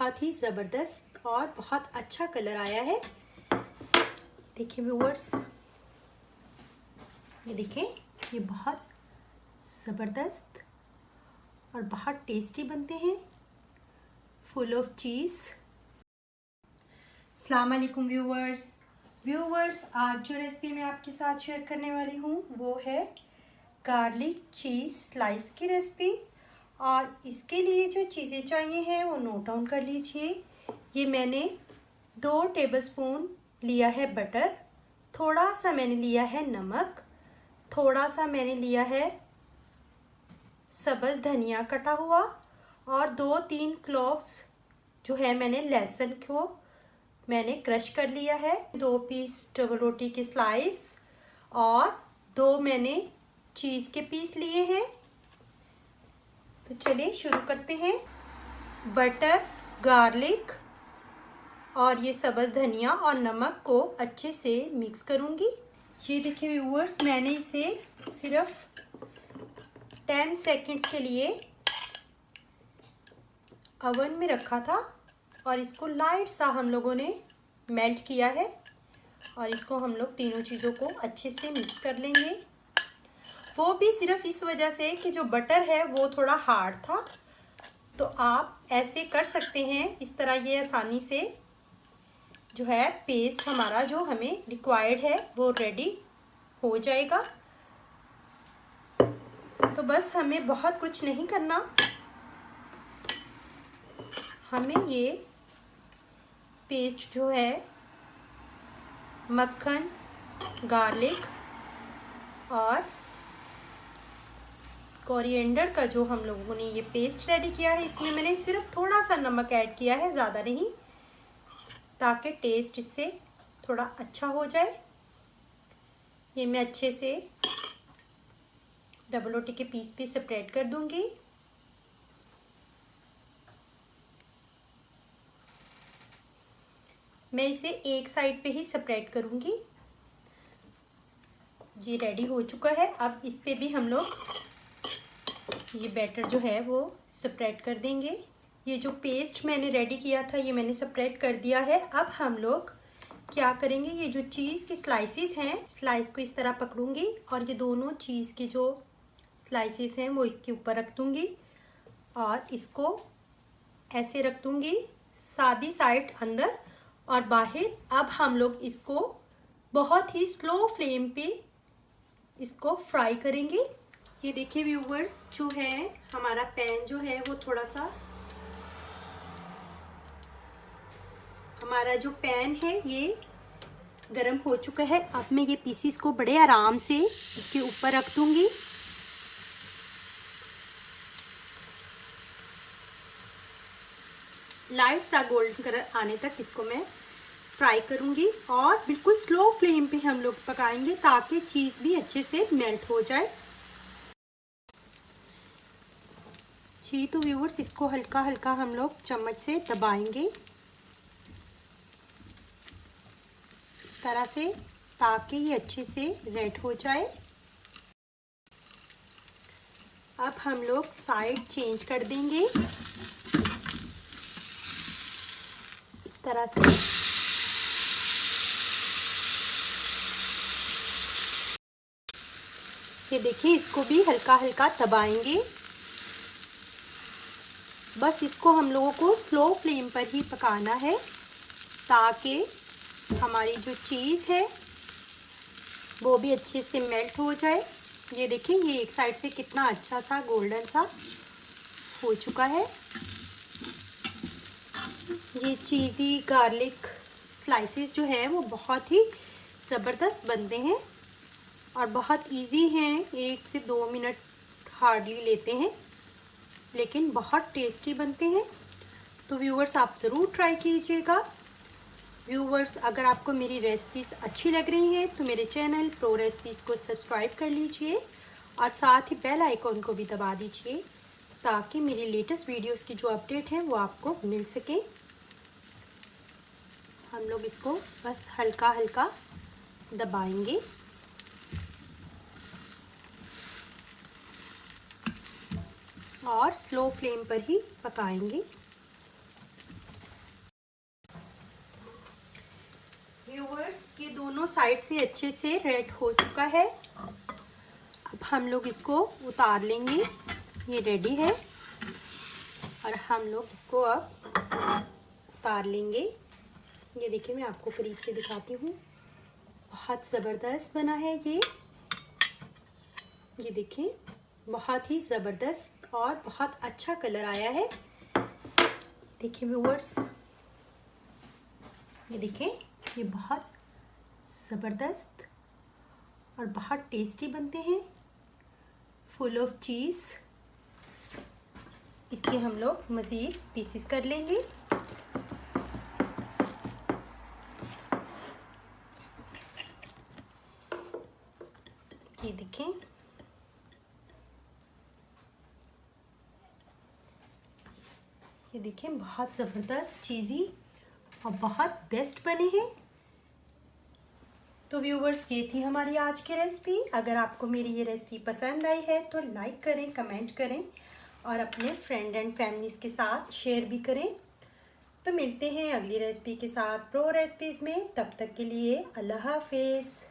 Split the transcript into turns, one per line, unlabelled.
बहुत ही ज़बरदस्त और बहुत अच्छा कलर आया है। देखिए व्यूअर्स, ये देखिए, ये बहुत ज़बरदस्त और बहुत टेस्टी बनते हैं, फुल ऑफ चीज़। अस्सलाम वालेकुम व्यूअर्स, आज जो रेसिपी मैं आपके साथ शेयर करने वाली हूँ वो है गार्लिक चीज़ स्लाइस की रेसिपी। और इसके लिए जो चीज़ें चाहिए हैं वो नोट डाउन कर लीजिए। ये मैंने 2 टेबलस्पून लिया है बटर, थोड़ा सा मैंने लिया है नमक, थोड़ा सा मैंने लिया है सब्ज़ धनिया कटा हुआ, और 2-3 क्लोव्स जो है मैंने लहसुन को मैंने क्रश कर लिया है, 2 पीस डबल रोटी के स्लाइस, और 2 मैंने चीज़ के पीस लिए हैं। तो चलिए शुरू करते हैं। बटर, गार्लिक और ये सब्ज़ धनिया और नमक को अच्छे से मिक्स करूँगी। ये देखिए व्यूअर्स, मैंने इसे सिर्फ 10 सेकंड्स के लिए ओवन में रखा था और इसको लाइट सा हम लोगों ने मेल्ट किया है। और इसको हम लोग तीनों चीज़ों को अच्छे से मिक्स कर लेंगे। वो भी सिर्फ इस वजह से कि जो बटर है वो थोड़ा हार्ड था, तो आप ऐसे कर सकते हैं। इस तरह ये आसानी से जो है पेस्ट हमारा जो हमें रिक्वायर्ड है वो रेडी हो जाएगा। तो बस हमें बहुत कुछ नहीं करना, हमें ये पेस्ट जो है मक्खन, गार्लिक और कोरिएंडर का जो हम लोगों ने ये पेस्ट रेडी किया है, इसमें मैंने सिर्फ थोड़ा सा नमक ऐड किया है, ज़्यादा नहीं, ताकि टेस्ट इससे थोड़ा अच्छा हो जाए। ये मैं अच्छे से डबल रोटी के पीस पे सेपरेट कर दूंगी। मैं इसे एक साइड पे ही सेपरेट करूंगी। ये रेडी हो चुका है। अब इस पे भी हम लोग ये बैटर जो है वो सेपरेट कर देंगे। ये जो पेस्ट मैंने रेडी किया था ये मैंने सेपरेट कर दिया है। अब हम लोग क्या करेंगे, ये जो चीज़ की स्लाइसेस हैं, स्लाइस को इस तरह पकड़ूंगी और ये दोनों चीज़ के जो स्लाइसेस हैं वो इसके ऊपर रख दूंगी और इसको ऐसे रख दूंगी, सादी साइड अंदर और बाहर। अब हम लोग इसको बहुत ही स्लो फ्लेम पे इसको फ्राई करेंगे। ये देखिए व्यूअर्स, जो है हमारा पैन जो है वो थोड़ा सा, हमारा जो पैन है ये गरम हो चुका है। अब मैं ये पीसीस को बड़े आराम से इसके ऊपर रख दूंगी। लाइट सा गोल्डन कलर आने तक इसको मैं फ्राई करूंगी और बिल्कुल स्लो फ्लेम पे हम लोग पकाएंगे ताकि चीज़ भी अच्छे से मेल्ट हो जाए। जी तो व्यूअर्स, इसको हल्का हल्का हम लोग चम्मच से दबाएंगे इस तरह से, ताकि ये अच्छे से रेड हो जाए। अब हम लोग साइड चेंज कर देंगे इस तरह से। ये देखिए, इसको भी हल्का हल्का दबाएंगे। बस इसको हम लोगों को स्लो फ्लेम पर ही पकाना है ताकि हमारी जो चीज़ है वो भी अच्छे से मेल्ट हो जाए। ये देखिए, ये एक साइड से कितना अच्छा सा गोल्डन सा हो चुका है। ये चीज़ी गार्लिक स्लाइसेस जो है वो बहुत ही ज़बरदस्त बनते हैं और बहुत इजी हैं। 1 से 2 मिनट हार्डली लेते हैं, लेकिन बहुत टेस्टी बनते हैं। तो व्यूअर्स, आप ज़रूर ट्राई कीजिएगा। व्यूअर्स, अगर आपको मेरी रेसिपीज़ अच्छी लग रही हैं तो मेरे चैनल प्रो रेसिपीज़ को सब्सक्राइब कर लीजिए और साथ ही बेल आइकॉन को भी दबा दीजिए ताकि मेरी लेटेस्ट वीडियोस की जो अपडेट है वो आपको मिल सके। हम लोग इसको बस हल्का हल्का दबाएंगे और स्लो फ्लेम पर ही पकाएंगे। दोनों साइड से अच्छे से रेड हो चुका है। अब हम लोग इसको उतार लेंगे। ये रेडी है और हम लोग इसको अब उतार लेंगे। ये देखिए, मैं आपको करीब से दिखाती हूँ। बहुत ज़बरदस्त बना है ये देखिए, बहुत ही ज़बरदस्त और बहुत अच्छा कलर आया है। देखिए व्यूअर्स, ये देखिए, ये बहुत ज़बरदस्त और बहुत टेस्टी बनते हैं, फुल ऑफ चीज़। इसके हम लोग मज़ीद पीसेस कर लेंगे। ये देखें, ये देखें, बहुत ज़बरदस्त चीज़ी और बहुत बेस्ट बने हैं। तो व्यूवर्स, ये थी हमारी आज की रेसिपी। अगर आपको मेरी ये रेसिपी पसंद आई है तो लाइक करें, कमेंट करें और अपने फ्रेंड एंड फैमिलीज़ के साथ शेयर भी करें। तो मिलते हैं अगली रेसिपी के साथ प्रो रेसिपीज़ में। तब तक के लिए अल्लाह हाफिज़।